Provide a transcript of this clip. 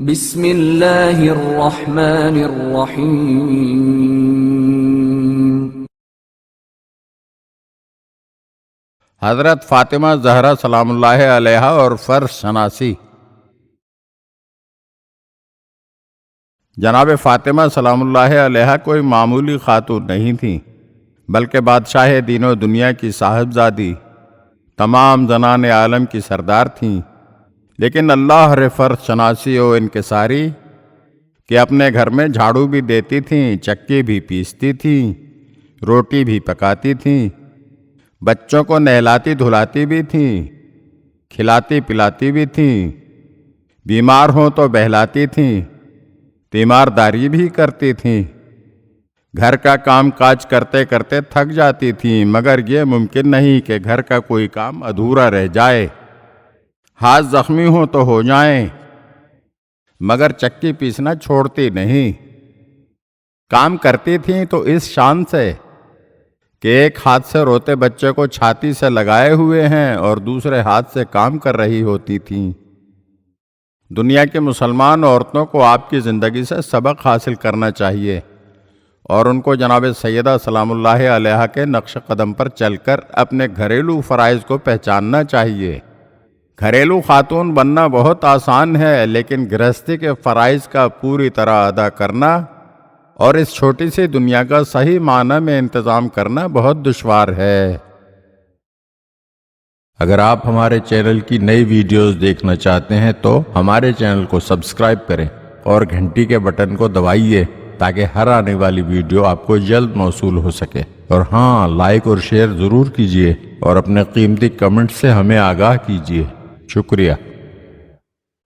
بسم اللہ الرحمن الرحیم۔ حضرت فاطمہ زہرا سلام اللہ علیہا اور فرض شناسی۔ جناب فاطمہ سلام اللہ علیہا کوئی معمولی خاتون نہیں تھیں، بلکہ بادشاہ دین و دنیا کی صاحبزادی، تمام زنان عالم کی سردار تھیں، لیکن اللہ رے فرض شناسی و انکساری کہ اپنے گھر میں جھاڑو بھی دیتی تھیں، چکی بھی پیستی تھیں، روٹی بھی پکاتی تھیں، بچوں کو نہلاتی دھلاتی بھی تھیں، کھلاتی پلاتی بھی تھیں، بیمار ہوں تو بہلاتی تھیں، تیمارداری بھی کرتی تھیں، گھر کا کام کاج کرتے کرتے تھک جاتی تھیں، مگر یہ ممکن نہیں کہ گھر کا کوئی کام ادھورا رہ جائے، ہاتھ زخمی ہوں تو ہو جائیں، مگر چکی پیسنا چھوڑتی نہیں۔ کام کرتی تھیں تو اس شان سے کہ ایک ہاتھ سے روتے بچے کو چھاتی سے لگائے ہوئے ہیں اور دوسرے ہاتھ سے کام کر رہی ہوتی تھیں۔ دنیا کی مسلمان عورتوں کو آپ کی زندگی سے سبق حاصل کرنا چاہیے اور ان کو جناب سیدہ سلام اللہ علیہا کے نقش قدم پر چل کر اپنے گھریلو فرائض کو پہچاننا چاہیے۔ گھریلو خاتون بننا بہت آسان ہے، لیکن گرہستی کے فرائض کا پوری طرح ادا کرنا اور اس چھوٹی سی دنیا کا صحیح معنی میں انتظام کرنا بہت دشوار ہے۔ اگر آپ ہمارے چینل کی نئی ویڈیوز دیکھنا چاہتے ہیں تو ہمارے چینل کو سبسکرائب کریں اور گھنٹی کے بٹن کو دبائیے تاکہ ہر آنے والی ویڈیو آپ کو جلد موصول ہو سکے، اور ہاں، لائک اور شیئر ضرور کیجیے اور اپنے قیمتی کمنٹ سے ہمیں آگاہ کیجیے۔ شکریہ۔